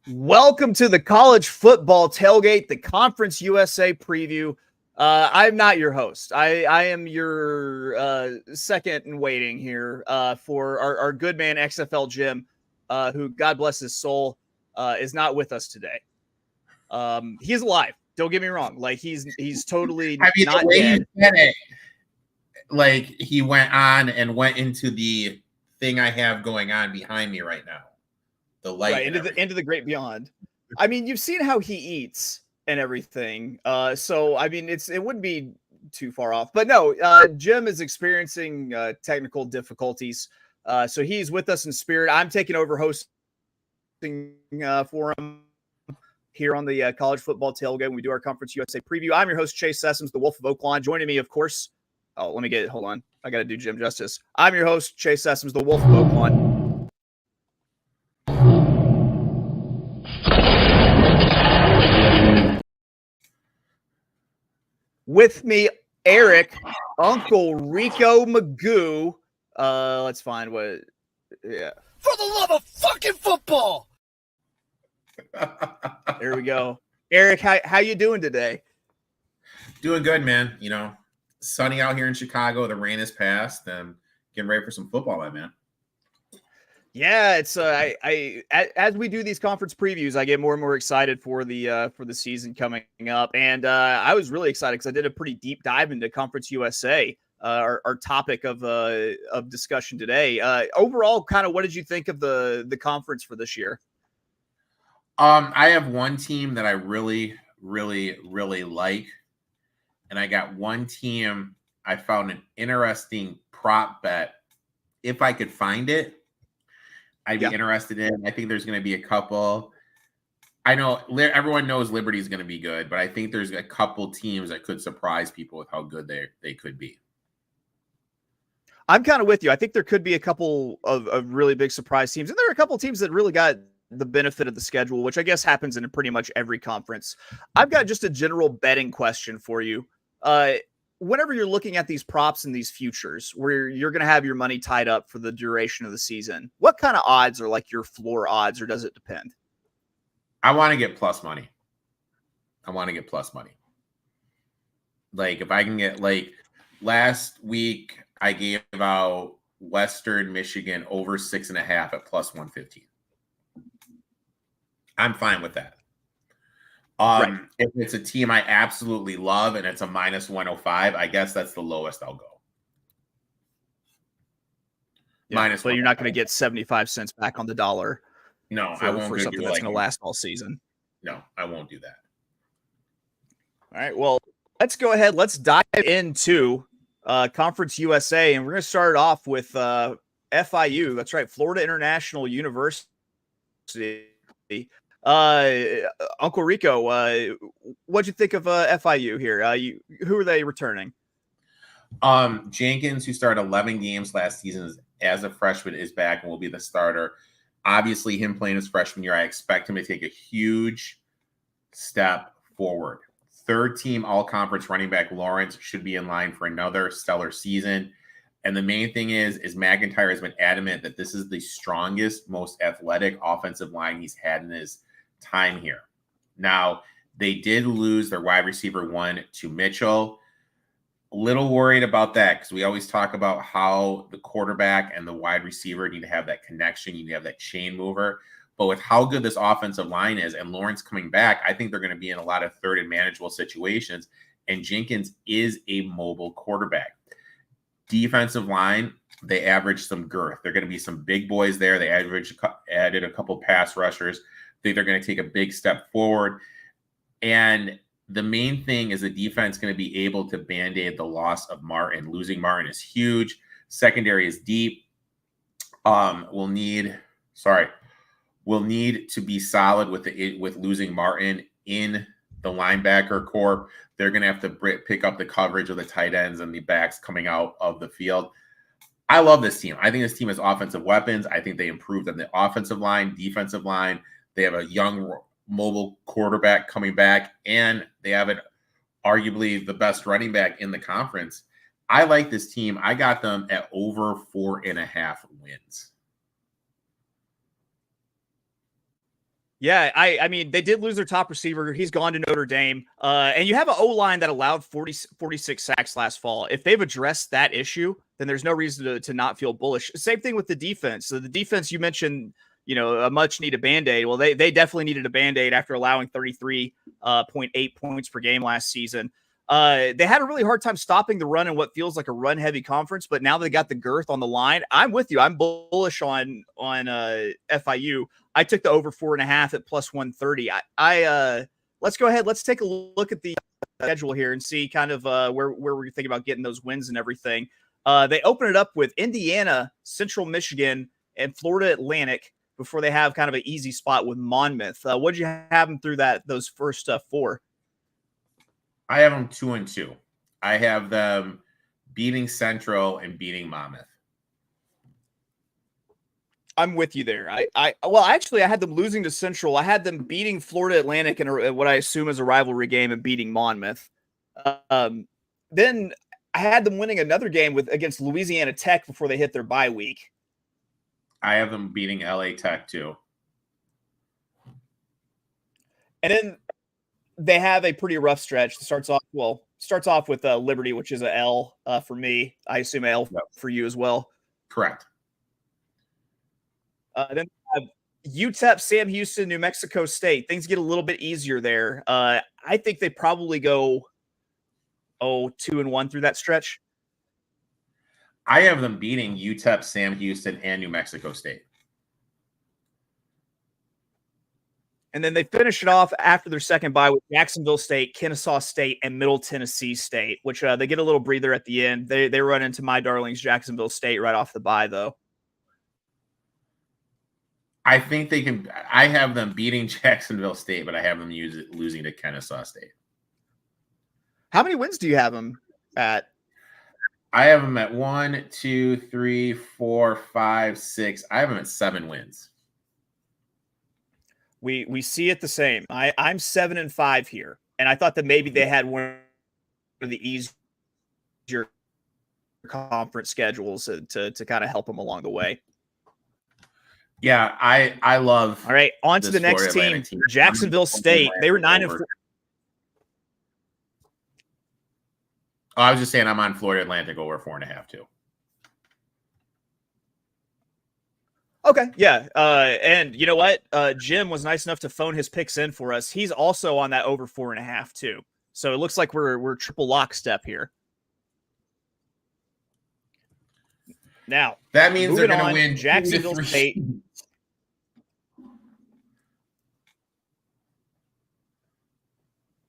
Welcome to the College Football Tailgate, the Conference USA preview. I'm not your host. I am your second in waiting here for our good man XFL Jim, who, God bless his soul, is not with us today. He's alive. Don't get me wrong. Like he's totally not the way dead. He said it, like he went on and went into the thing I have going on behind me right now. The light, right, into the great beyond. I mean, you've seen how he eats and everything. So I mean, it wouldn't be too far off. But no, Jim is experiencing technical difficulties. So he's with us in spirit. I'm taking over hosting for him here on the College Football Tailgate when we do our Conference USA preview. I'm your host, Chase Sessoms, the Wolf of Oaklawn. Joining me, of course. Oh, hold on. I got to do Jim justice. I'm your host, Chase Sessoms, the Wolf of Oaklawn. With me, Erik, Uncle Rico Magoo. Let's find what. Yeah. For the love of fucking football. There we go. Erik, how you doing today? Doing good, man. You know, sunny out here in Chicago. The rain has passed, and getting ready for some football, my man. Yeah, it's as we do these conference previews, I get more and more excited for the season coming up, and I was really excited because I did a pretty deep dive into Conference USA, our topic of discussion today. Overall, kind of, what did you think of the conference for this year? I have one team that I really, really, really like, and I got one team I found an interesting prop bet. If I could find it, I'd be interested in. I think there's going to be a couple. I know everyone knows Liberty is going to be good, but I think there's a couple teams that could surprise people with how good they could be. I'm kind of with you. I think there could be a couple of really big surprise teams, and there are a couple teams that really got the benefit of the schedule, which I guess happens in pretty much every conference. I've got just a general betting question for you. Whenever you're looking at these props and these futures where you're going to have your money tied up for the duration of the season, what kind of odds are like your floor odds, or does it depend? I want to get plus money. Like if I can get, like last week, I gave out Western Michigan over 6.5 at plus 115. I'm fine with that. Right. If it's a team I absolutely love and it's a minus 105, I guess that's the lowest I'll go. Yeah, but you're not going to get 75 cents back on the dollar. No, I won't for something that's going to last all season. No, I won't do that. All right, well, let's go ahead. Let's dive into Conference USA, and we're going to start off with FIU. That's right, Florida International University. Uncle Rico, what'd you think of FIU here? Who are they returning? Jenkins, who started 11 games last season as a freshman, is back and will be the starter. Obviously, him playing his freshman year, I expect him to take a huge step forward. Third team all-conference running back Lawrence should be in line for another stellar season. And the main thing is McIntyre has been adamant that this is the strongest, most athletic offensive line he's had in his time here. Now, they did lose their wide receiver 1 to Mitchell. A little worried about that because we always talk about how the quarterback and the wide receiver need to have that connection. You need to have that chain mover. But with how good this offensive line is and Lawrence coming back, I think they're going to be in a lot of third and manageable situations. And Jenkins is a mobile quarterback. Defensive line, they average some girth. They're going to be some big boys there. They added a couple pass rushers. I think they're going to take a big step forward. And the main thing is the defense going to be able to band-aid the loss of Martin. Losing Martin is huge. Secondary is deep. We'll need to be solid with losing Martin in the linebacker corps. They're going to have to pick up the coverage of the tight ends and the backs coming out of the field. I love this team. I think this team has offensive weapons. I think they improved on the offensive line, defensive line. They have a young mobile quarterback coming back, and they have arguably the best running back in the conference. I like this team. I got them at over 4.5 wins. Yeah, I mean, they did lose their top receiver. He's gone to Notre Dame. And you have an O-line that allowed 46 sacks last fall. If they've addressed that issue, then there's no reason to not feel bullish. Same thing with the defense. So the defense, you mentioned, a much needed Band-Aid. Well, they definitely needed a Band-Aid after allowing 33.8 points per game last season. They had a really hard time stopping the run in what feels like a run-heavy conference, but now they got the girth on the line. I'm with you. I'm bullish on FIU. I took the over 4.5 at plus 130. Let's go ahead. Let's take a look at the schedule here and see kind of where we're thinking about getting those wins and everything. They open it up with Indiana, Central Michigan, and Florida Atlantic before they have kind of an easy spot with Monmouth. What did you have them through those first four? I have them 2-2. I have them beating Central and beating Monmouth. I'm with you there. I had them losing to Central. I had them beating Florida Atlantic in what I assume is a rivalry game and beating Monmouth. Then I had them winning another game against Louisiana Tech before they hit their bye week. I have them beating LA Tech too. And then they have a pretty rough stretch. It starts off with Liberty, which is a L for me. I assume a L for you as well. Correct. Then we have UTEP, Sam Houston, New Mexico State. Things get a little bit easier there. I think they probably go 2-1 through that stretch. I have them beating UTEP, Sam Houston, and New Mexico State. And then they finish it off after their second bye with Jacksonville State, Kennesaw State, and Middle Tennessee State, which they get a little breather at the end. They run into my darlings, Jacksonville State, right off the bye, though. I think they can. I have them beating Jacksonville State, but I have them losing to Kennesaw State. How many wins do you have them at? I have them at 1, 2, 3, 4, 5, 6. I have them at 7 wins. We see it the same. I'm 7-5 here, and I thought that maybe they had one of the easier conference schedules to kind of help them along the way. Yeah, I love. All right, on to the next team, Jacksonville State. They were 9-4. Oh, I was just saying I'm on Florida Atlantic over 4.5 too. Okay, yeah. And you know what? Jim was nice enough to phone his picks in for us. He's also on that over 4.5 too. So it looks like we're triple lockstep here. Now that means they're going to win Jacksonville State.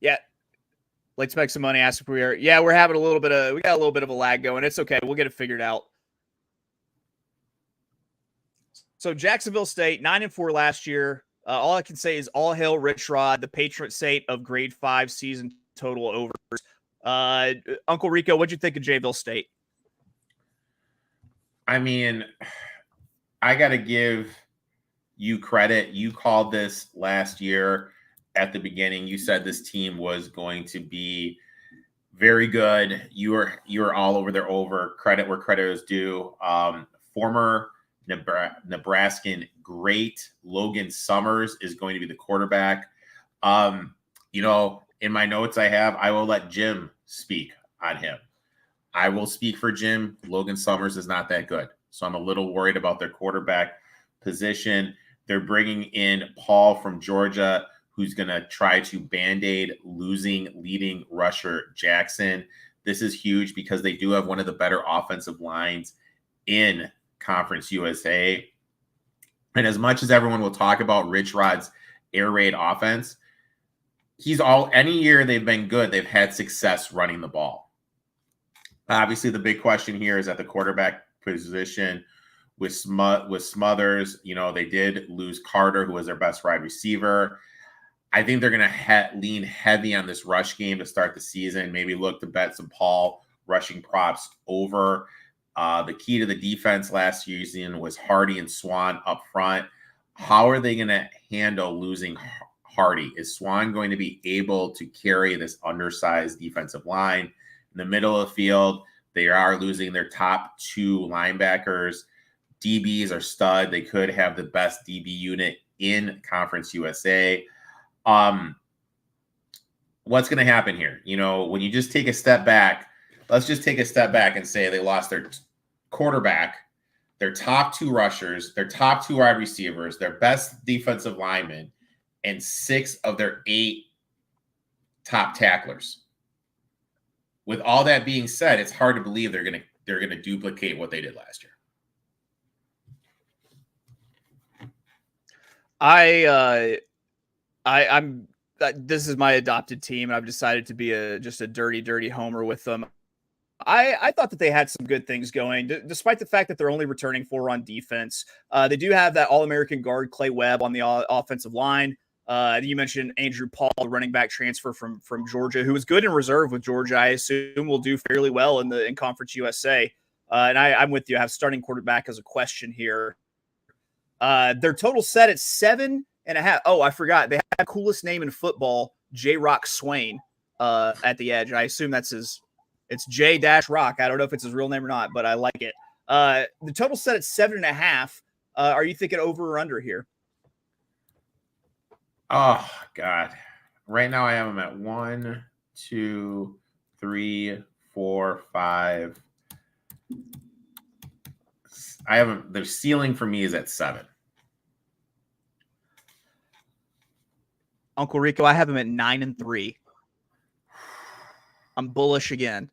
Yeah. Let's make some money. Ask if we are. Yeah, we got a little bit of a lag going. It's okay. We'll get it figured out. So Jacksonville State, 9-4 last year. All I can say is all hail Rich Rod, the patron saint of grade 5 season total overs. Uncle Rico, what'd you think of Jayville State? I mean, I got to give you credit. You called this last year at the beginning. You said this team was going to be very good. You were all over their over. Credit where credit is due. Former Nebraskan great Logan Summers is going to be the quarterback. In my notes I will let Jim speak on him. I will speak for Jim. Logan Summers is not that good. So I'm a little worried about their quarterback position. They're bringing in Paul from Georgia, who's going to try to Band-Aid losing leading rusher Jackson. This is huge because they do have one of the better offensive lines in Conference USA. And as much as everyone will talk about Rich Rod's air raid offense, any year they've been good, they've had success running the ball. Obviously, the big question here is at the quarterback position with Smothers. They did lose Carter, who was their best wide receiver. I think they're going to lean heavy on this rush game to start the season, maybe look to bet some Paul rushing props over. The key to the defense last season was Hardy and Swan up front. How are they going to handle losing Hardy? Is Swan going to be able to carry this undersized defensive line? In the middle of the field, they are losing their top 2 linebackers. DBs are stud. They could have the best DB unit in Conference USA. What's going to happen here? You know, when you just take a step back, let's just take a step back and say they lost their quarterback, their top 2 rushers, their top 2 wide receivers, their best defensive linemen, and 6 of their 8 top tacklers. With all that being said, it's hard to believe they're going to duplicate what they did last year. I'm this is my adopted team, and I've decided to be just a dirty homer with them. I thought that they had some good things going, despite the fact that they're only returning 4 on defense. They do have that All-American guard Clay Webb on the offensive line. You mentioned Andrew Paul, the running back transfer from Georgia, who was good in reserve with Georgia. I assume will do fairly well in Conference USA. And I'm with you. I have starting quarterback as a question here. Their total set at 7.5. Oh, I forgot. They have coolest name in football, J. Rock Swain, at the edge. I assume that's his. It's J. Rock. I don't know if it's his real name or not, but I like it. The total set at 7.5. Are you thinking over or under here? Oh God! Right now I have them at 1, 2, 3, 4, 5. I haven't. Their ceiling for me is at 7. Uncle Rico, I have him at 9-3. I'm bullish again.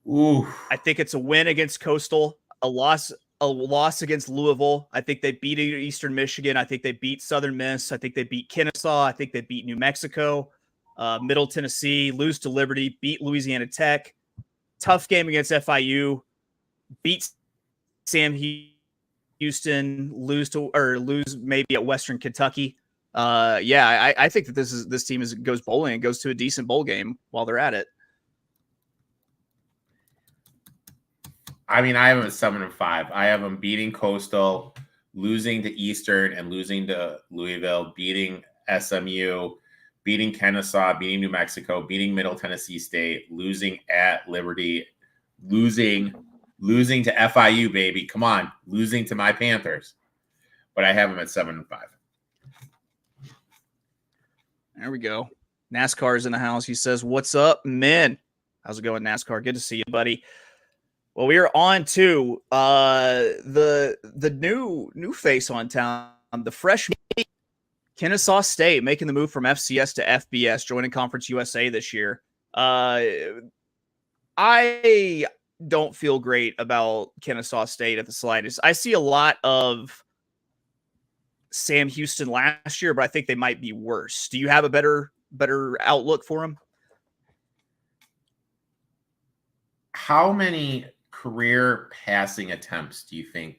Ooh. I think it's a win against Coastal, a loss against Louisville. I think they beat Eastern Michigan. I think they beat Southern Miss. I think they beat Kennesaw. I think they beat New Mexico, Middle Tennessee, lose to Liberty, beat Louisiana Tech. Tough game against FIU, beat Sam Houston, lose maybe at Western Kentucky. I think that this team goes bowling and goes to a decent bowl game while they're at it. I mean, I have them at 7-5. I have them beating Coastal, losing to Eastern, and losing to Louisville, beating SMU, beating Kennesaw, beating New Mexico, beating Middle Tennessee State, losing at Liberty, losing to FIU, baby. Come on, losing to my Panthers. But I have them at 7-5. There we go. NASCAR's in the house. He says, "What's up, men? How's it going, NASCAR? Good to see you, buddy." Well, we are on to the new face on town, the freshman Kennesaw State, making the move from FCS to FBS, joining Conference USA this year. I don't feel great about Kennesaw State at the slightest. I see a lot of Sam Houston last year, but I think they might be worse. Do you have a better outlook for them? How many career passing attempts do you think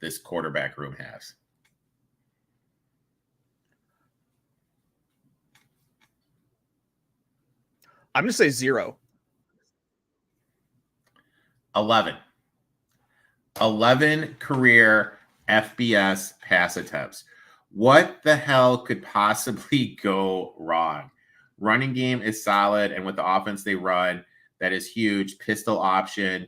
this quarterback room has? I'm going to say 0. 11. 11 career FBS pass attempts. What the hell could possibly go wrong? Running game is solid, and with the offense they run, that is huge. Pistol option.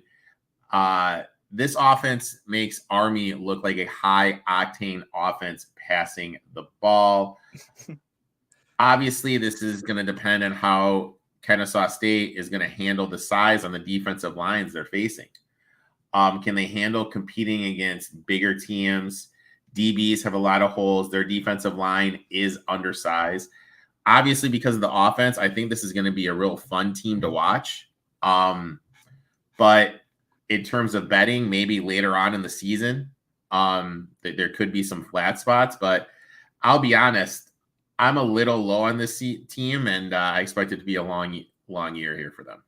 This offense makes Army look like a high-octane offense passing the ball. Obviously, this is going to depend on how Kennesaw State is going to handle the size on the defensive lines they're facing. Can they handle competing against bigger teams? DBs have a lot of holes. Their defensive line is undersized. Obviously, because of the offense, I think this is going to be a real fun team to watch. But in terms of betting, maybe later on in the season, there could be some flat spots. But I'll be honest, I'm a little low on this team, and I expect it to be a long year here for them.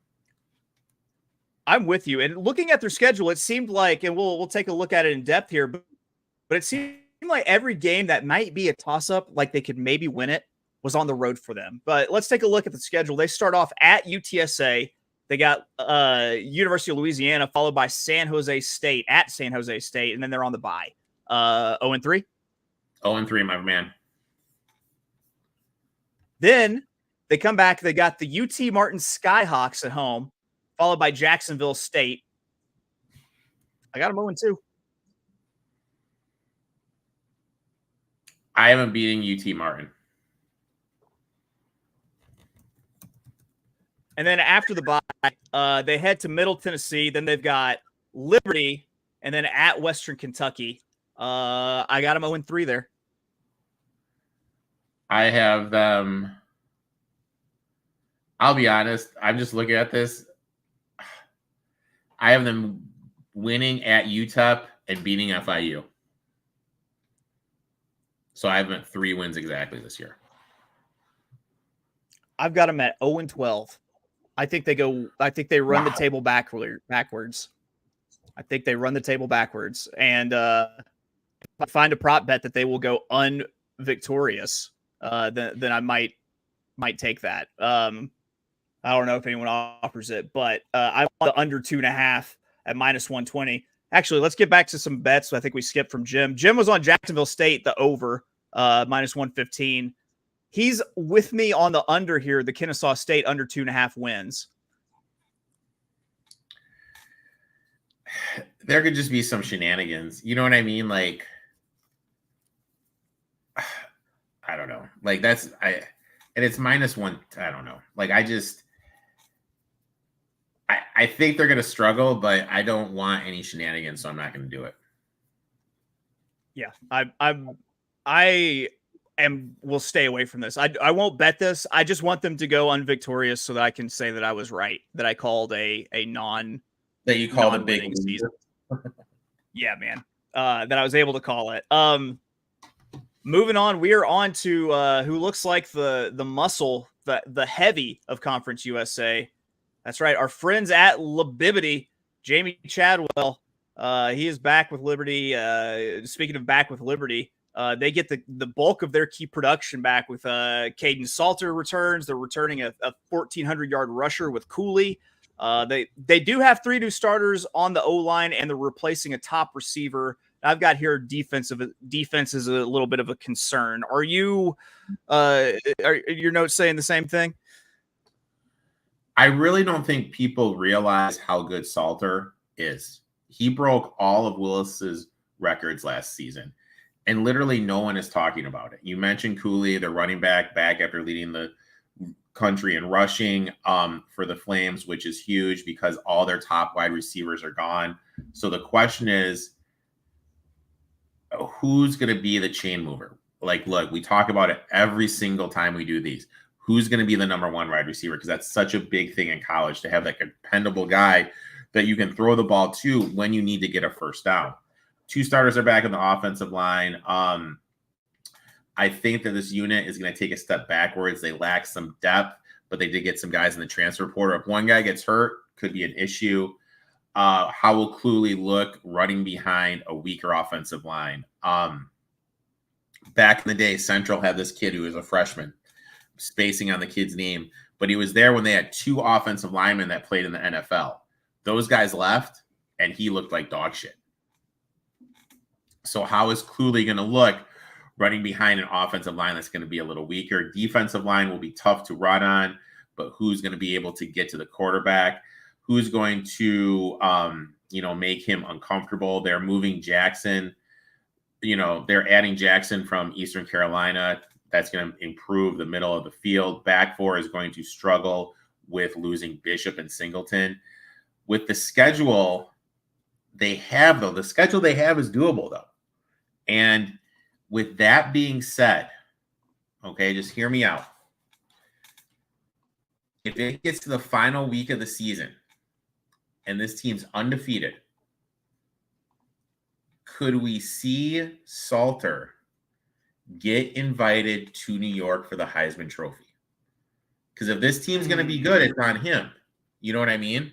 I'm with you. And looking at their schedule, it seemed like, and we'll take a look at it in depth here, but it seemed like every game that might be a toss-up, like they could maybe win it, was on the road for them. But let's take a look at the schedule. They start off at UTSA. They got University of Louisiana, followed by San Jose State, at San Jose State, and then they're on the bye. 0-3? 0-3, my man. Then they come back. They got the UT Martin Skyhawks at home, followed by Jacksonville State. I got them 0-2. I am beating UT Martin. And then after the bye, they head to Middle Tennessee. Then they've got Liberty, and then at Western Kentucky. I got them 0-3 there. I have them. I'll be honest. I'm just looking at this. I have them winning at UTEP and beating FIU. So I have them at 3 wins exactly this year. I've got them at 0-12. I think they run the table backwards. I think they run the table backwards. And if I find a prop bet that they will go unvictorious, then I might take that. I don't know if anyone offers it, but I want the under 2.5 at -120. Actually, let's get back to some bets. I think we skipped from Jim. Jim was on Jacksonville State, the over, -115. He's with me on the under here, the Kennesaw State under 2.5 wins. There could just be some shenanigans. You know what I mean? Like, I don't know. Like, and it's -1. I don't know. Like, I think they're going to struggle, but I don't want any shenanigans, so I'm not going to do it. Yeah, I will stay away from this. I won't bet this. I just want them to go unvictorious so that I can say that I was right, that I called a that you called a big season. Yeah, man. That I was able to call it. Moving on, we are on to who looks like the muscle, the heavy of Conference USA. That's right. Our friends at Libibity, Jamie Chadwell. He is back with Liberty. Speaking of back with Liberty, they get the bulk of their key production back with Caden Salter returns. They're returning a 1,400-yard rusher with Cooley. They do have 3 new starters on the O-line, and they're replacing a top receiver. I've got here defense is a little bit of a concern. Are your notes saying the same thing? I really don't think people realize how good Salter is. He broke all of Willis's records last season, and literally no one is talking about it. You mentioned Cooley, the running back after leading the country in rushing for the Flames, which is huge because all their top wide receivers are gone. So the question is, who's going to be the chain mover? Like, look, we talk about it every single time we do these. Who's going to be the number 1 wide receiver? Because that's such a big thing in college, to have that dependable guy that you can throw the ball to when you need to get a first down. 2 starters are back in the offensive line. I think that this unit is going to take a step backwards. They lack some depth, but they did get some guys in the transfer portal. If one guy gets hurt, could be an issue. How will Cooley look running behind a weaker offensive line? Back in the day, Central had this kid who was a freshman, spacing on the kid's name, but he was there when they had 2 offensive linemen that played in the NFL. Those guys left, and he looked like dog shit. So how is Cooley going to look running behind an offensive line that's going to be a little weaker? Defensive line will be tough to run on, but who's going to be able to get to the quarterback? Who's going to, make him uncomfortable? They're moving Jackson. They're adding Jackson from Eastern Carolina. That's going to improve the middle of the field. Back 4 is going to struggle with losing Bishop and Singleton. With the schedule they have, though, the schedule they have is doable, though. And with that being said, okay, just hear me out. If it gets to the final week of the season and this team's undefeated, could we see Salter get invited to New York for the Heisman Trophy? Because if this team's going to be good, it's on him. You know what I mean?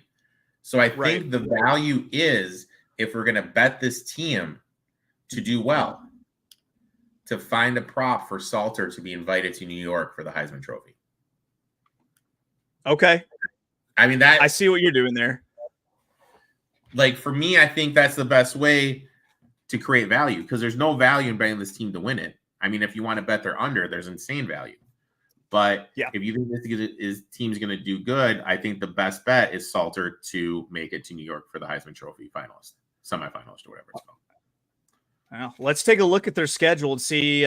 So I think the value is, if we're going to bet this team to do well, to find a prop for Salter to be invited to New York for the Heisman Trophy. Okay. I mean, that, I see what you're doing there. Like, for me, I think that's the best way to create value, because there's no value in betting this team to win it. I mean, if you want to bet they're under, there's insane value. But if you think this team's going to do good, I think the best bet is Salter to make it to New York for the Heisman Trophy finalist, semifinalist, or whatever it's called. Well, let's take a look at their schedule and see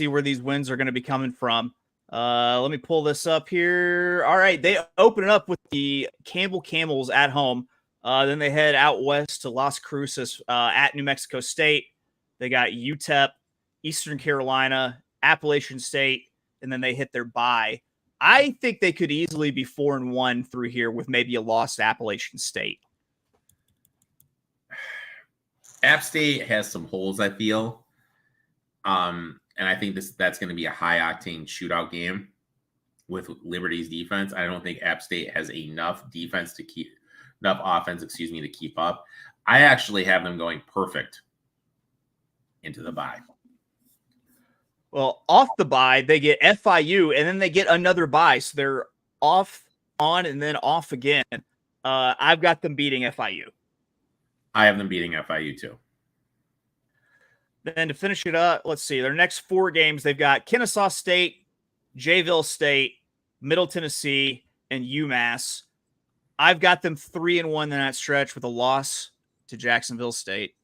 where these wins are going to be coming from. Let me pull this up here. All right, they open it up with the Campbell Camels at home. Then they head out west to Las Cruces at New Mexico State. They got UTEP, Eastern Carolina, Appalachian State, and then they hit their bye. I think they could easily be 4-1 through here with maybe a loss to Appalachian State. App State has some holes, I feel. And I think that's going to be a high-octane shootout game with Liberty's defense. I don't think App State has enough offense to keep up. I actually have them going perfect into the bye. Well, off the bye, they get FIU, and then they get another bye. So they're off, on, and then off again. I've got them beating FIU. I have them beating FIU too. Then to finish it up, let's see. Their next 4 games, they've got Kennesaw State, Jayville State, Middle Tennessee, and UMass. I've got them 3-1 in that stretch with a loss to Jacksonville State.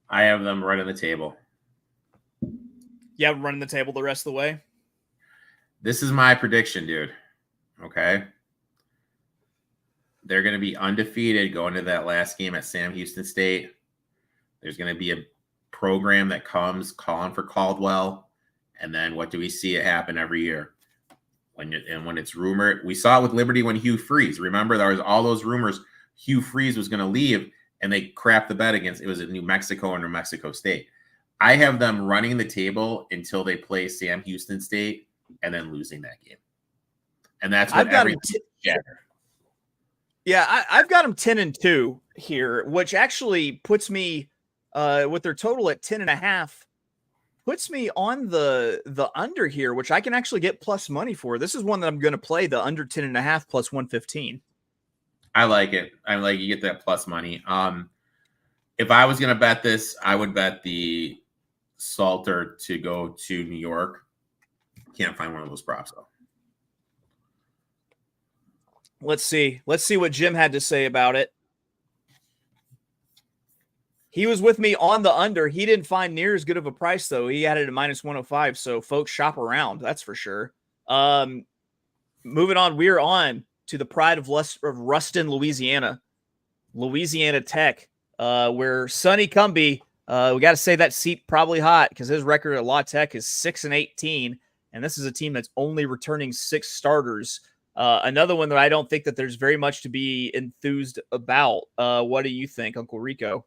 I have them right on the table. You have them running the table the rest of the way? This is my prediction, dude. Okay. They're going to be undefeated going to that last game at Sam Houston State. There's going to be a program that comes calling for Caldwell. And then what do we see it happen every year? When it's rumored, we saw it with Liberty when Hugh Freeze. Remember, there was all those rumors Hugh Freeze was going to leave, and they crapped the bet against it was in New Mexico or New Mexico State. I have them running the table until they play Sam Houston State and then losing that game. And that's what I've got them 10-2 here, which actually puts me with their total at 10.5, puts me on the under here, which I can actually get plus money for. This is one that I'm going to play, the under 10.5 plus 115. I like it. I like you get that plus money. If I was going to bet this, I would bet the Salter to go to New York. Can't find one of those props though. Let's see what Jim had to say about it. He was with me on the under. He didn't find near as good of a price, though. He had it at minus 105. So, folks, shop around. That's for sure. Moving on, we're on to the pride of Ruston, Louisiana. Louisiana Tech, where Sonny Cumbie, we got to say that seat probably hot because his record at La Tech is 6-18. And this is a team that's only returning 6 starters. Another one that I don't think that there's very much to be enthused about. What do you think, Uncle Rico?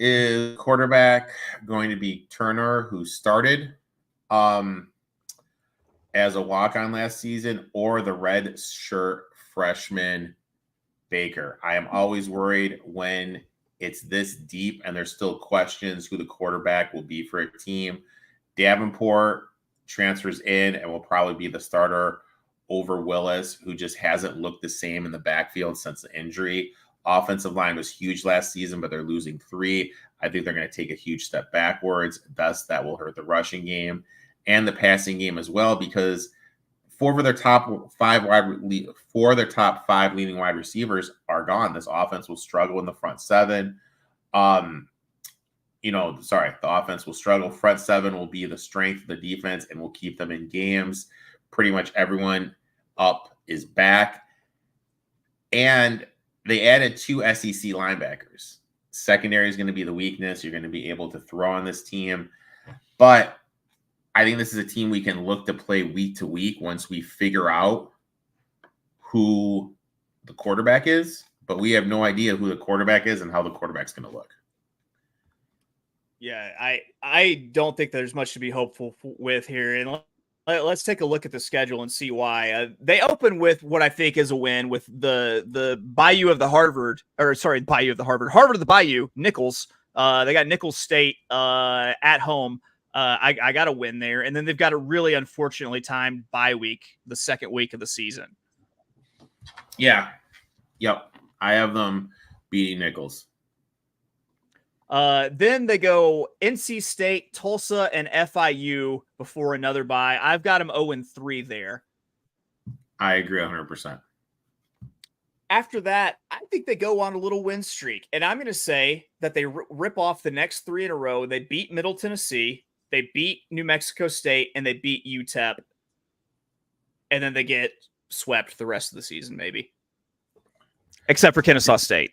Is quarterback going to be Turner, who started as a walk-on last season, or the red shirt freshman Baker? I am always worried when it's this deep and there's still questions who the quarterback will be for a team. Davenport transfers in and will probably be the starter over Willis, who just hasn't looked the same in the backfield since the injury. Offensive line was huge last season, but they're losing 3. I think they're going to take a huge step backwards. Thus, that will hurt the rushing game and the passing game as well, because 4 of their top 5 leading wide receivers are gone. This offense will struggle in the front 7. The offense will struggle. Front 7 will be the strength of the defense and will keep them in games. Pretty much everyone up is back. And they added 2 SEC linebackers. Secondary is going to be the weakness. You're going to be able to throw on this team. But I think this is a team we can look to play week to week once we figure out who the quarterback is. But we have no idea who the quarterback is and how the quarterback's going to look. Yeah, I don't think there's much to be hopeful with here. And let's take a look at the schedule and see why. They open with what I think is a win with the Bayou of the Harvard of the Bayou, Nichols. They got Nichols State at home. I got a win there. And then they've got a really unfortunately timed bye week, the second week of the season. Yeah. Yep. I have them beating Nichols. Then they go NC State, Tulsa, and FIU before another bye. I've got them 0-3 there. I agree 100%. After that, I think they go on a little win streak. And I'm going to say that they rip off the next 3 in a row. They beat Middle Tennessee, they beat New Mexico State, and they beat UTEP. And then they get swept the rest of the season, maybe. Except for Kennesaw State.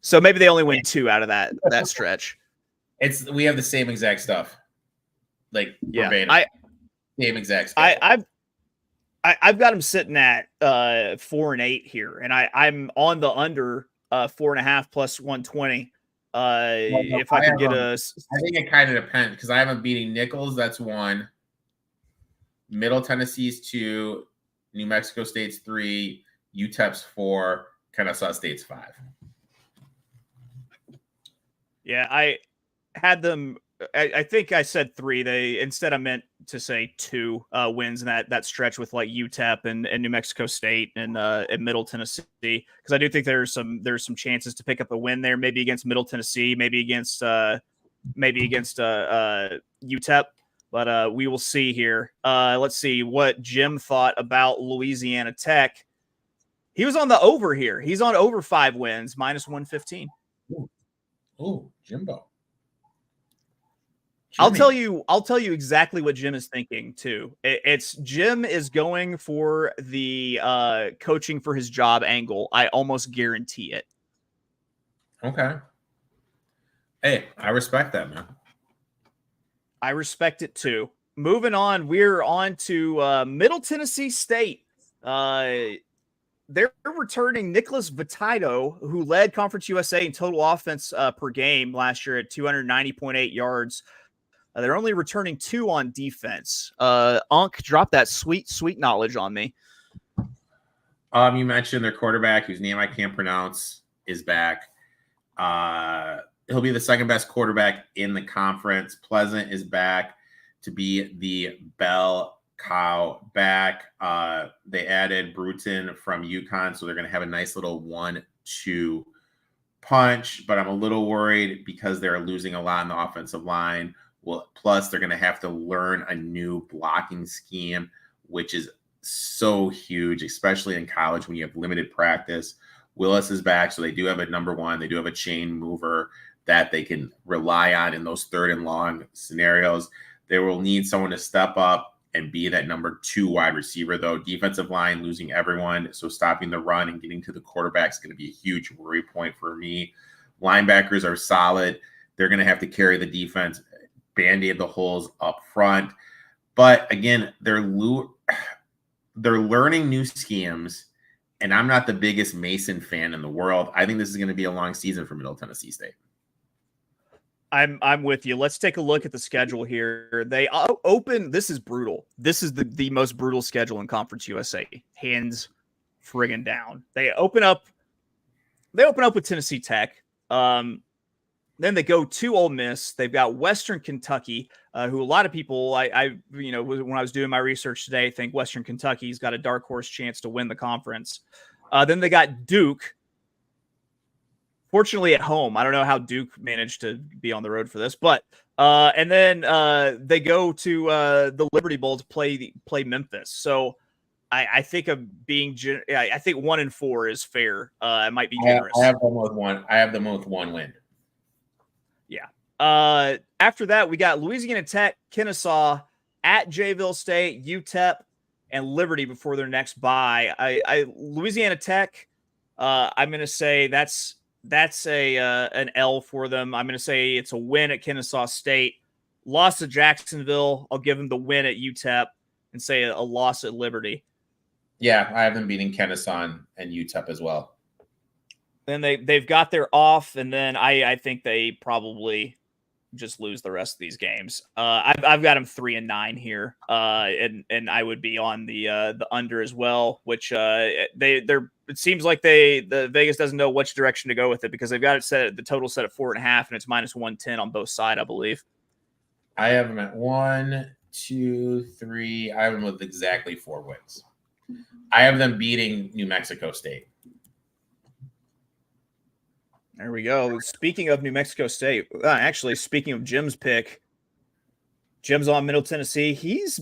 So maybe they only win 2 out of that stretch. We have the same exact stuff. Like, verbatim. Same exact stuff. I've got them sitting at 4-8 here, and I'm on the under 4.5 plus 120. If I could get I think it kind of depends because I have them beating Nichols. That's 1. Middle Tennessee's 2. New Mexico State's 3. UTEP's 4. Kennesaw State's 5. Yeah, I had them. I think I said 3. Instead I meant to say 2 wins in that stretch with like UTEP and New Mexico State and Middle Tennessee, because I do think there's some chances to pick up a win there, maybe against Middle Tennessee, maybe against UTEP, but we will see here. Let's see what Jim thought about Louisiana Tech. He was on the over here. He's on over 5 wins, minus 115. Ooh, Jimbo. I'll tell you exactly what Jim is thinking too. It's Jim is going for the coaching for his job angle. I almost guarantee it. Okay. Hey, I respect that, man. I respect it too. Moving on, we're on to Middle Tennessee State. They're returning Nicholas Vitato, who led Conference USA in total offense per game last year at 290.8 yards. They're only returning 2 on defense. Unc, drop that sweet knowledge on me. You mentioned their quarterback, whose name I can't pronounce, is back. He'll be the second best quarterback in the conference. Pleasant is back to be the bell cow back. They added Bruton from UConn, so they're going to have a nice little 1-2 punch, but I'm a little worried because they're losing a lot in the offensive line. Well, plus they're going to have to learn a new blocking scheme, which is so huge, especially in college when you have limited practice. Willis is back, so they do have a number 1. They do have a chain mover that they can rely on in those 3rd and long scenarios. They will need someone to step up and be that number 2 wide receiver, though. Defensive line losing everyone, so stopping the run and getting to the quarterback is going to be a huge worry point for me. Linebackers are solid. They're going to have to carry the defense, band-aid the holes up front. But again, they're learning new schemes, and I'm not the biggest Mason fan in the world. I think this is going to be a long season for Middle Tennessee State. I'm with you. Let's take a look at the schedule here. They open. This is brutal. This is the most brutal schedule in Conference USA. Hands friggin' down. They open up with Tennessee Tech. Then they go to Ole Miss. They've got Western Kentucky, who a lot of people, when I was doing my research today, think Western Kentucky's got a dark horse chance to win the conference. Then they got Duke. Fortunately, at home. I don't know how Duke managed to be on the road for this, but and then they go to the Liberty Bowl to play Memphis. So I think of being, I think 1-4 is fair. It might be generous. I have them with 1. I have them with 1 win. Yeah. After that, we got Louisiana Tech, Kennesaw, at Jayville State, UTEP, and Liberty before their next bye. Louisiana Tech, I'm going to say that's an L for them. I'm going to say it's a win at Kennesaw State. Loss to Jacksonville. I'll give them the win at UTEP and say a loss at Liberty. Yeah, I have them beating Kennesaw and UTEP as well. Then they've got their off, and then I think they probably just lose the rest of these games. I've got them 3-9 here, and I would be on the under as well. Which it seems like the Vegas doesn't know which direction to go with it because they've got it set at the total set at 4.5, and it's minus 110 on both sides, I believe. I have them at 1, 2, 3. I have them with exactly 4 wins. I have them beating New Mexico State. There we go. Speaking of New Mexico State, actually, speaking of Jim's pick, Jim's on Middle Tennessee. He's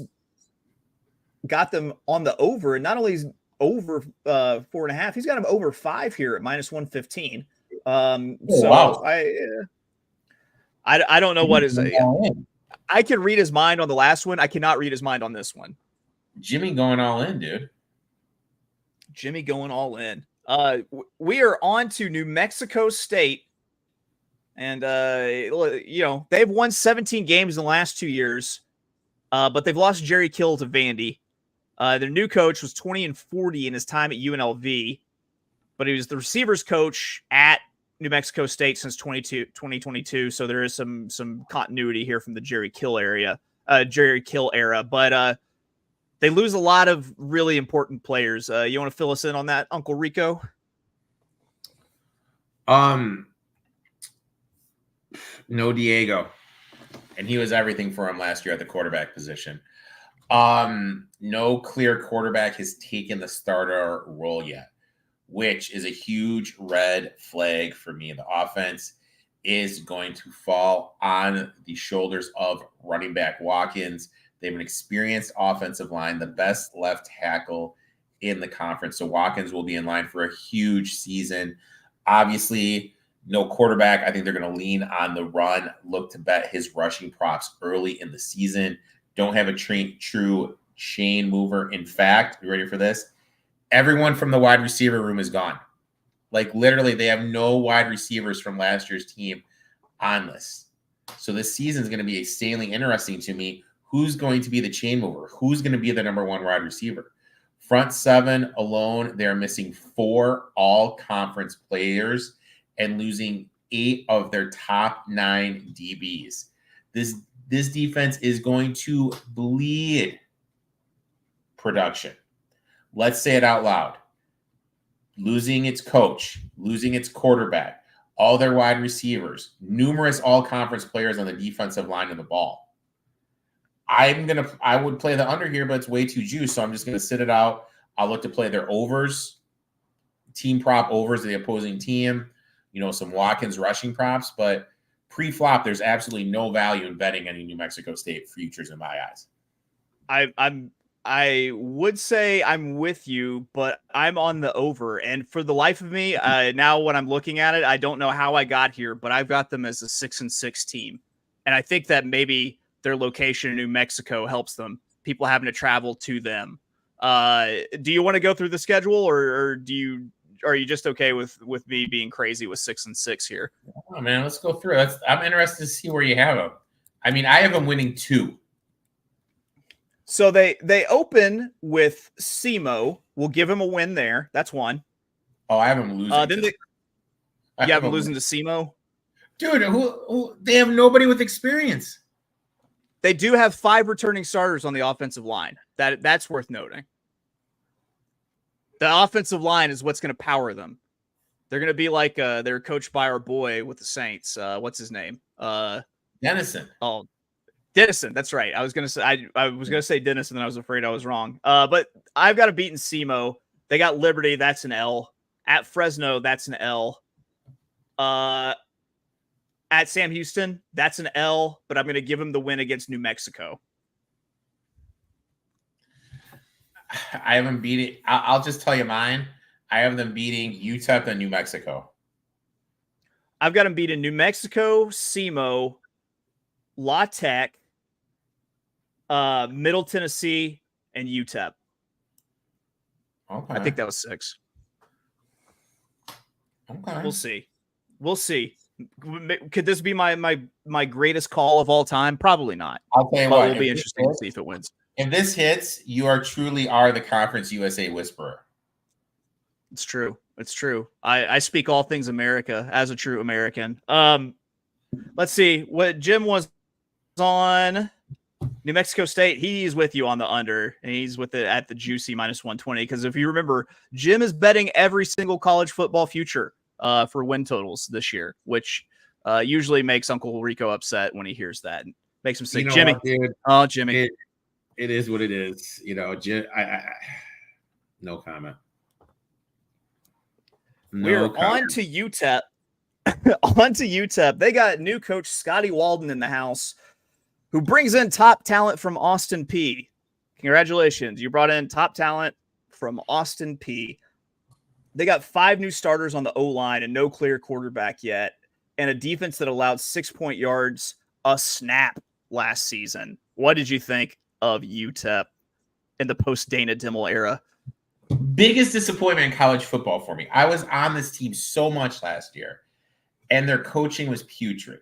got them on the over, and not only is over 4.5. He's got him over 5 here at -115. Wow. I don't know what is. I can read his mind on the last one. I cannot read his mind on this one. Jimmy going all in, dude. Jimmy going all in. We are on to New Mexico State. And, they've won 17 games in the last 2 years, but they've lost Jerry Kill to Vandy. Their new coach was 20-40 in his time at UNLV, but he was the receivers coach at New Mexico State since 2022. So there is some continuity here from the Jerry Kill era. But they lose a lot of really important players. You want to fill us in on that, Uncle Rico? No Diego. And he was everything for him last year at the quarterback position. No clear quarterback has taken the starter role yet, which is a huge red flag for me. The offense is going to fall on the shoulders of running back Watkins. They have an experienced offensive line, the best left tackle in the conference. So Watkins will be in line for a huge season. Obviously, no quarterback. I think they're going to lean on the run, look to bet his rushing props early in the season. Don't have a true chain mover. In fact, you ready for this? Everyone from the wide receiver room is gone. Like literally, they have no wide receivers from last year's team on this. So this season is going to be extremely interesting to me. Who's going to be the chain mover? Who's going to be the number one wide receiver? Front seven alone, they're missing 4 all-conference players and losing 8 of their top 9 DBs. This defense is going to bleed production. Let's say it out loud. Losing its coach, losing its quarterback, all their wide receivers, numerous all-conference players on the defensive line of the ball. I would play the under here, but it's way too juice, so I'm just going to sit it out. I'll look to play their overs, team prop overs of the opposing team, some Watkins rushing props, but pre-flop, there's absolutely no value in betting any New Mexico State futures in my eyes. I would say I'm with you, but I'm on the over. And for the life of me, now when I'm looking at it, I don't know how I got here, but I've got them as a 6-6 team. And I think that maybe their location in New Mexico helps them. People having to travel to them. Do you want to go through the schedule, or are you just okay with me being crazy with 6-6 here? Oh man, let's go through. I'm interested to see where you have them. I mean, I have them winning 2. So they open with SEMO. We'll give him a win there. That's 1. Oh, I have them losing. You have them losing to SEMO? Dude, who they have nobody with experience. They do have 5 returning starters on the offensive line. That's worth noting. The offensive line is what's going to power them. They're going to be like they're coached by our boy with the Saints. What's his name? Dennison. Oh, Dennison. That's right. I was going to say I was going to say Dennison, and I was afraid I was wrong. But I've got to beat in SEMO. They got Liberty. That's an L. At Fresno, that's an L. At Sam Houston, that's an L. But I'm going to give him the win against New Mexico. I haven't beat it. I'll just tell you mine. I have them beating UTEP and New Mexico. I've got them beating New Mexico, SEMO, La Tech, Middle Tennessee, and UTEP. Okay. I think that was 6. Okay. We'll see. Could this be my greatest call of all time? Probably not. I'll tell you what. It'll be interesting to see if it wins. If this hits, you are truly the Conference USA whisperer. It's true. It's true. I speak all things America as a true American. Let's see what Jim was on. New Mexico State. He's with you on the under, and he's with it at the juicy -120. Because if you remember, Jim is betting every single college football future for win totals this year, which usually makes Uncle Rico upset when he hears that. Makes him say, Jimmy. What, dude? Oh, Jimmy. It is what it is. Jim, no comment. We're on to UTEP. On to UTEP. They got new coach Scotty Walden in the house, who brings in top talent from Austin Peay. Congratulations. You brought in top talent from Austin P. They got 5 new starters on the O-line and no clear quarterback yet, and a defense that allowed 6 yards a snap last season. What did you think of UTEP in the post-Dana Dimmel era? Biggest disappointment in college football for me. I was on this team so much last year, and their coaching was putrid.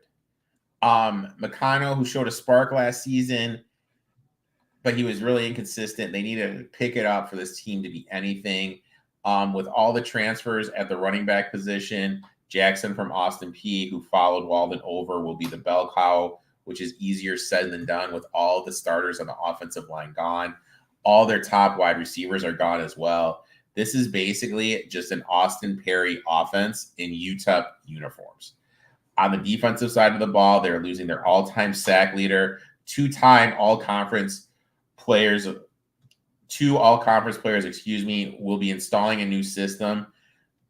McConnell, who showed a spark last season, but he was really inconsistent. They need to pick it up for this team to be anything. With all the transfers at the running back position, Jackson from Austin P, who followed Walden over, will be the bell cow, which is easier said than done with all the starters on the offensive line gone. All their top wide receivers are gone as well. This is basically just an Austin Perry offense in UTEP uniforms. On the defensive side of the ball, they're losing their all-time sack leader, two all-conference players, will be installing a new system.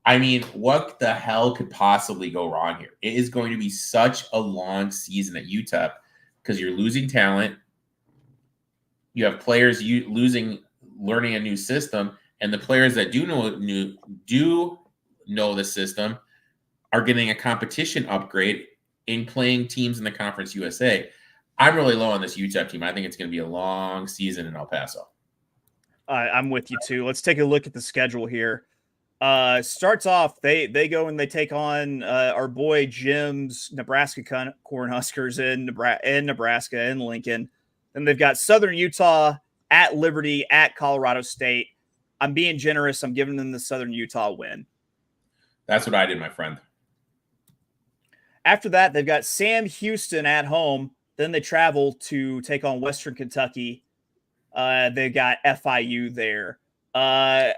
I mean, what the hell could possibly go wrong here? It is going to be such a long season at UTEP because you're losing talent. You have players learning a new system, and the players that do know the system are getting a competition upgrade in playing teams in the Conference USA. I'm really low on this UTEP team. I think it's going to be a long season in El Paso. I'm with you too. Let's take a look at the schedule here. Starts off, they go and they take on our boy Jim's Nebraska Cornhuskers in Nebraska and Lincoln. Then they've got Southern Utah at Liberty at Colorado State. I'm being generous. I'm giving them the Southern Utah win. That's what I did, my friend. After that, they've got Sam Houston at home. Then they travel to take on Western Kentucky. They got FIU there. I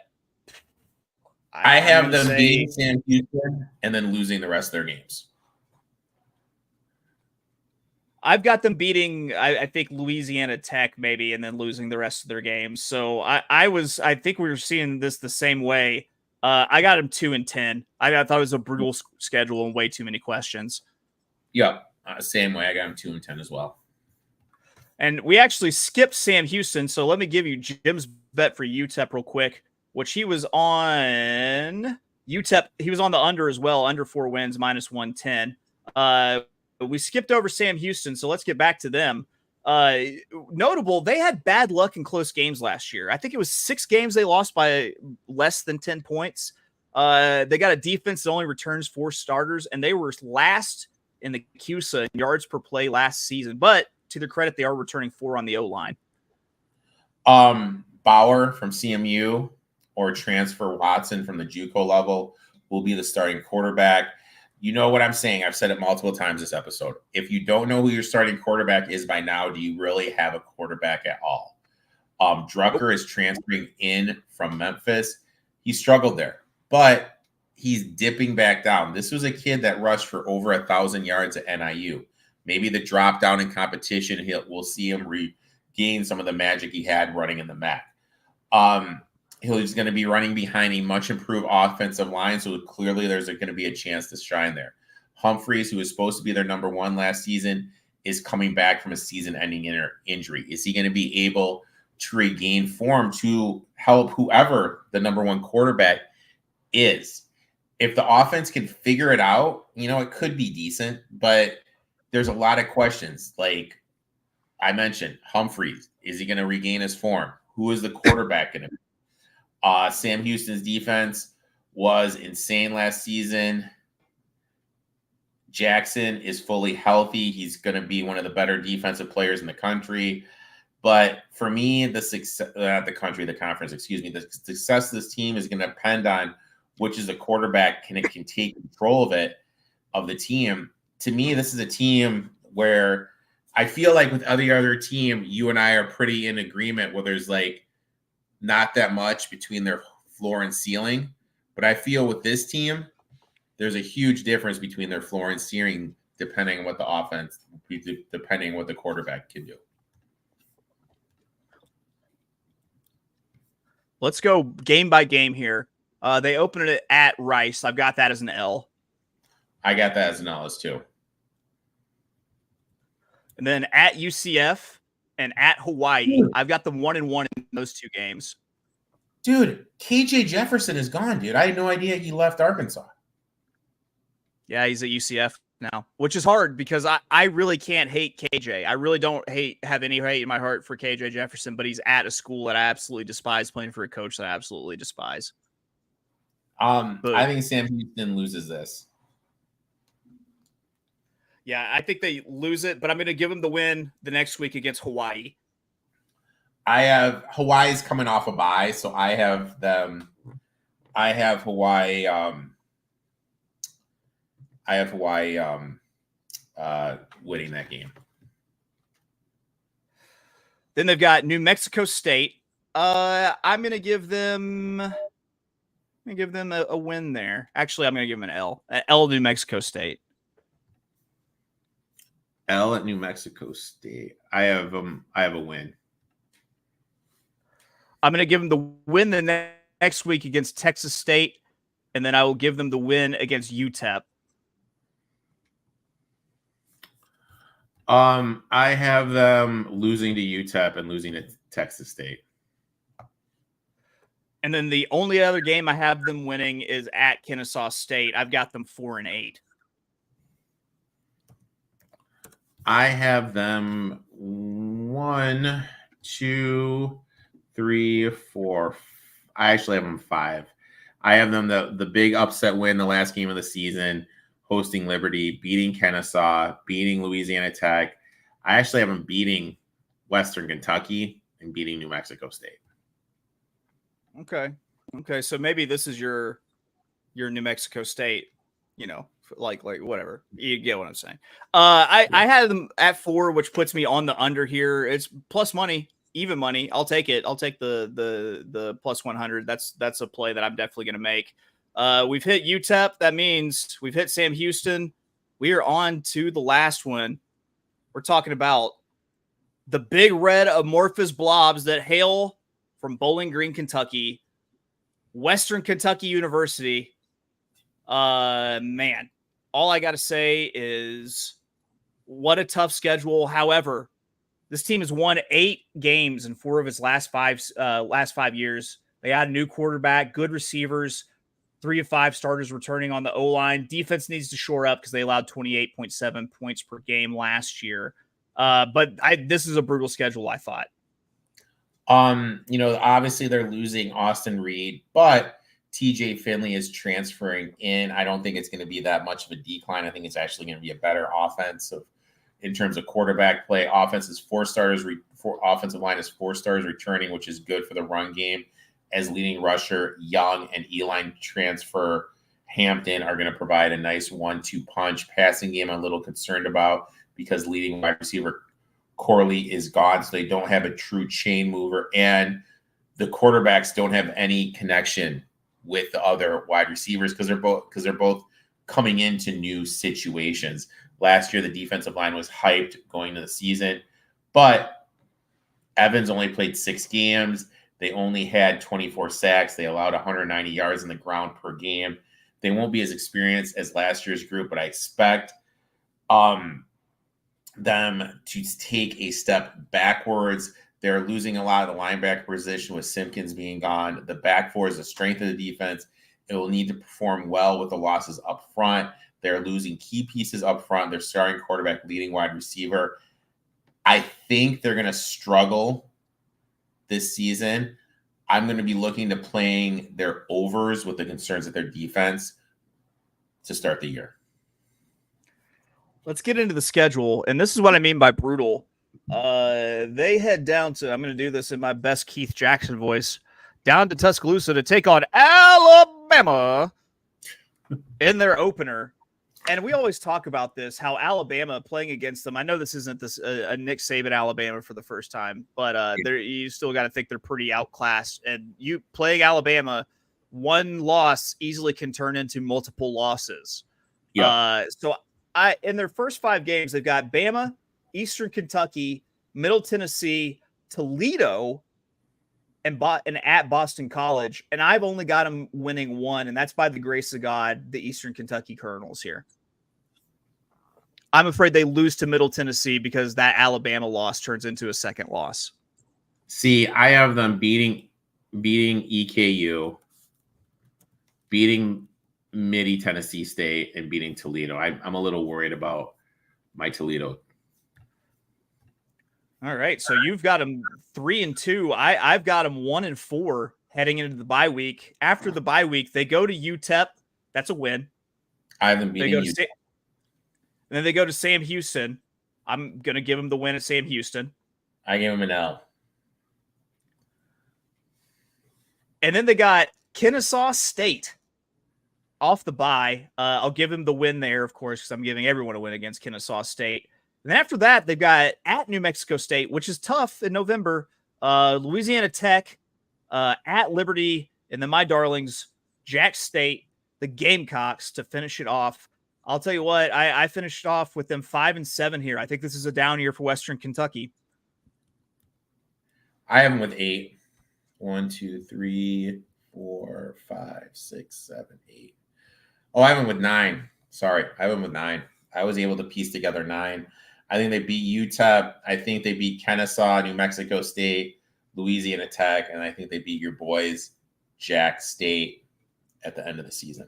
have them beating Sam Houston and then losing the rest of their games. I've got them beating, I think, Louisiana Tech maybe, and then losing the rest of their games. So I think we were seeing this the same way. I got them 2-10. I thought it was a brutal schedule and way too many questions. Yep, same way. I got them 2-10 as well. And we actually skipped Sam Houston, so let me give you Jim's bet for UTEP real quick, which he was on UTEP. He was on the under as well, under 4 wins, -110. We skipped over Sam Houston, so let's get back to them. Notable, they had bad luck in close games last year. I think it was 6 games they lost by less than 10 points. They got a defense that only returns 4 starters, and they were last in the CUSA in yards per play last season. But to their credit, they are returning 4 on the O-line. Bauer from CMU or transfer Watson from the JUCO level will be the starting quarterback. You know what I'm saying. I've said it multiple times this episode. If you don't know who your starting quarterback is by now, do you really have a quarterback at all? Drucker is transferring in from Memphis. He struggled there, but he's dipping back down. This was a kid that rushed for over 1,000 yards at NIU. Maybe the drop down in competition, we'll see him regain some of the magic he had running in the MAC. He's going to be running behind a much improved offensive line, so clearly there's going to be a chance to shine there. Humphreys, who was supposed to be their number 1 last season, is coming back from a season-ending injury. Is he going to be able to regain form to help whoever the number 1 quarterback is? If the offense can figure it out, it could be decent, but there's a lot of questions. Like I mentioned, Humphreys, is he going to regain his form? Who is the quarterback going to be? Sam Houston's defense was insane last season. Jackson is fully healthy. He's going to be one of the better defensive players in the country. But for me, the success of this team is going to depend on which is the quarterback can take control of the team. To me, this is a team where I feel like with every other team, you and I are pretty in agreement where there's like not that much between their floor and ceiling. But I feel with this team, there's a huge difference between their floor and ceiling depending on what the quarterback can do. Let's go game by game here. They opened it at Rice. I've got that as an L. I got that as an L as too. And then at UCF and at Hawaii, I've got them 1-1 in those 2 games. Dude, KJ Jefferson is gone, dude. I had no idea he left Arkansas. Yeah, he's at UCF now, which is hard because I really can't hate KJ. I really don't have any hate in my heart for KJ Jefferson, but he's at a school that I absolutely despise, playing for a coach that I absolutely despise. I think Sam Houston loses this. Yeah, I think they lose it, but I'm going to give them the win the next week against Hawaii. I have Hawaii's coming off a bye, so I have them. I have Hawaii. Winning that game. Then they've got New Mexico State. I'm going to give them. A win there. Actually, I'm going to give them an L. An L New Mexico State. L at New Mexico State. I have a win. I'm going to give them the win the next week against Texas State, and then I will give them the win against UTEP. I have them losing to UTEP and losing to Texas State. And then the only other game I have them winning is at Kennesaw State. I've got them 4-8. I have them 1, 2, 3, 4. I actually have them 5. I have them the big upset win, the last game of the season, hosting Liberty, beating Kennesaw, beating Louisiana Tech. I actually have them beating Western Kentucky and beating New Mexico State. Okay. So maybe this is your New Mexico State, like whatever. You get what I'm saying. I had them at 4, which puts me on the under here. It's plus money, even money. I'll take it. I'll take the plus 100. That's a play that I'm definitely going to make. We've hit UTEP. That means we've hit Sam Houston. We are on to the last one. We're talking about the big red amorphous blobs that hail from Bowling Green, Kentucky, Western Kentucky University. Man, all I got to say is what a tough schedule. However, this team has won 8 games in 4 of its last 5 years. They had a new quarterback, good receivers, 3 of 5 starters returning on the O-line. Defense needs to shore up because they allowed 28.7 points per game last year. But this is a brutal schedule, I thought. Obviously they're losing Austin Reed, but TJ Finley is transferring in. I don't think it's going to be that much of a decline. I think it's actually going to be a better offensive in terms of quarterback play. Offensive line is 4 stars returning, which is good for the run game. As leading rusher, Young and Eline transfer Hampton are going to provide a nice 1-2 punch. Passing game I'm a little concerned about because leading wide receiver Corley is gone, so they don't have a true chain mover, and the quarterbacks don't have any connection with the other wide receivers because they're both coming into new situations. Last year, the defensive line was hyped going into the season, but Evans only played 6 games. They only had 24 sacks. They allowed 190 yards in the ground per game. They won't be as experienced as last year's group, but I expect them to take a step backwards. They're losing a lot of the linebacker position with Simpkins being gone. The back 4 is the strength of the defense. It will need to perform well with the losses up front. They're losing key pieces up front. They're starting quarterback, leading wide receiver. I think they're going to struggle this season. I'm going to be looking to playing their overs with the concerns of their defense to start the year. Let's get into the schedule. And this is what I mean by brutal. They head down to, I'm going to do this in my best Keith Jackson voice, down to Tuscaloosa to take on Alabama in their opener. And we always talk about this, how Alabama playing against them. I know this isn't a Nick Saban Alabama for the first time, but you still got to think they're pretty outclassed. And you playing Alabama, one loss easily can turn into multiple losses. Yeah. So in their first 5 games, they've got Bama, Eastern Kentucky, Middle Tennessee, Toledo, and at Boston College. And I've only got them winning 1, and that's by the grace of God, the Eastern Kentucky Colonels here. I'm afraid they lose to Middle Tennessee because that Alabama loss turns into a second loss. See, I have them beating beating EKU, beating Midi Tennessee State, and beating Toledo. I'm a little worried about my Toledo. All right, so you've got them 3-2. I've got them 1-4 heading into the bye week. After the bye week, they go to UTEP. That's a win. I haven't beaten you. And then they go to Sam Houston. I'm going to give them the win at Sam Houston. I gave them an L. And then they got Kennesaw State off the bye. I'll give them the win there, of course, because I'm giving everyone a win against Kennesaw State. And after that, they've got at New Mexico State, which is tough in November, Louisiana Tech, at Liberty, and then my darlings, Jack State, the Gamecocks to finish it off. I'll tell you what, I finished off with them 5-7 here. I think this is a down year for Western Kentucky. I have them with 8. 1, 2, 3, 4, 5, 6, 7, 8. Oh, I have them with 9. Sorry, I have them with 9. I was able to piece together 9. I think they beat UTEP. I think they beat Kennesaw, New Mexico State, Louisiana Tech, and I think they beat your boys, Jack State, at the end of the season.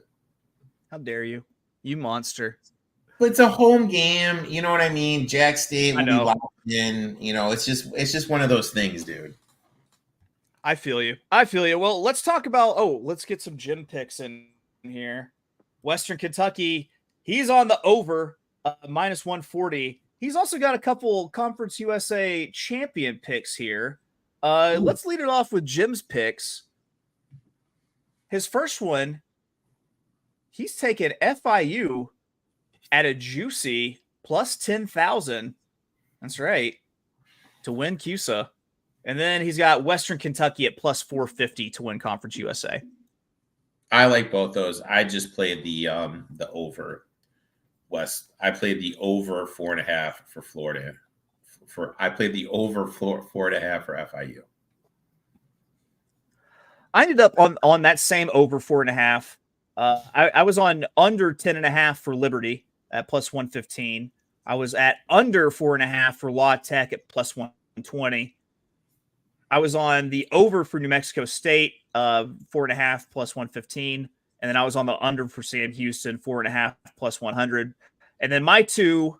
How dare you? You monster. But it's a home game. You know what I mean? Jack State will be locked in. You know, it's just one of those things, dude. I feel you. Well, let's talk about, let's get some Jim picks in here. Western Kentucky, he's on the over, minus 140. He's also got a couple Conference USA champion picks here. Let's lead it off with Jim's picks. His first one, he's taken FIU at a juicy plus 10,000. That's right. To win CUSA. And then he's got Western Kentucky at plus 450 to win Conference USA. I like both those. I just played the over West. I played the over 4.5 for Florida. I played the over 4.5 for FIU. I ended up on that same over 4.5. I was on under 10.5 for Liberty at plus 115. I was at under 4.5 for La Tech at plus 120. I was on the over for New Mexico State, 4.5 plus 115. And then I was on the under for Sam Houston, 4.5 plus 100. And then my two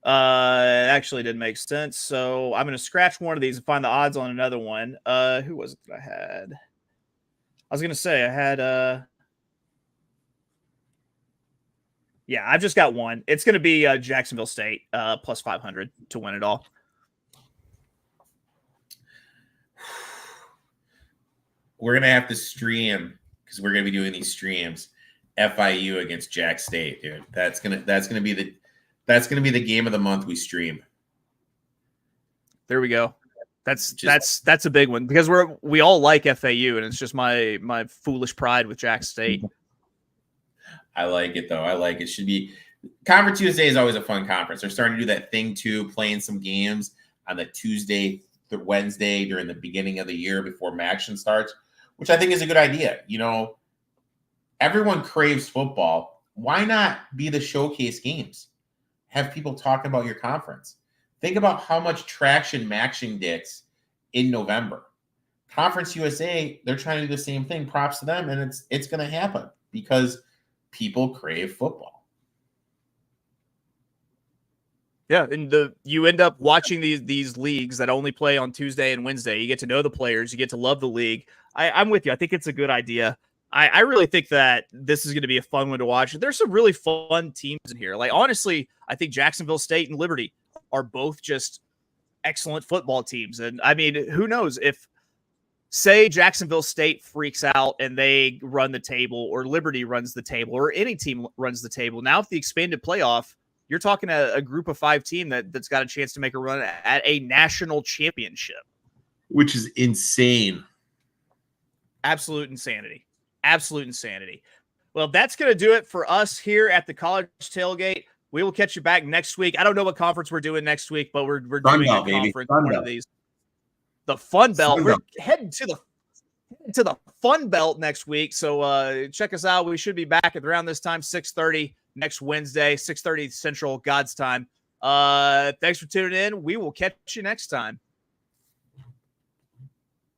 actually didn't make sense. So I'm going to scratch one of these and find the odds on another one. Who was it that I had? I was going to say I had I've just got one. It's going to be Jacksonville State plus 500 to win it all. We're going to have to stream because we're going to be doing these streams. FIU against Jack State, dude. That's going to be the game of the month we stream. There we go. That's a big one because we all like FAU and it's just my foolish pride with Jack State. I like it though. I like it. Should be Conference USA is always a fun conference. They're starting to do that thing too, playing some games on the Tuesday, the Wednesday during the beginning of the year before Maction starts, which I think is a good idea. You know, everyone craves football. Why not be the showcase games? Have people talk about your conference. Think about how much traction Maction gets in November. Conference USA, they're trying to do the same thing. Props to them, and it's going to happen because people crave football. Yeah, and you end up watching these leagues that only play on Tuesday and Wednesday. You get to know the players. You get to love the league. I'm with you. I think it's a good idea. I really think that this is going to be a fun one to watch. There's some really fun teams in here. Like, honestly, I think Jacksonville State and Liberty are both just excellent football teams. And, I mean, who knows if, say, Jacksonville State freaks out and they run the table or Liberty runs the table or any team runs the table. Now, if the expanded playoff, you're talking a group of 5 team that's got a chance to make a run at a national championship. Which is insane. Absolute insanity. Absolute insanity. Well, that's going to do it for us here at the College Tailgate. We will catch you back next week. I don't know what conference we're doing next week, but we're doing a conference, one of these. The Fun Belt. We're heading to the Fun Belt next week. So check us out. We should be back at around this time, 6:30 next Wednesday, 6:30 Central God's time. Thanks for tuning in. We will catch you next time.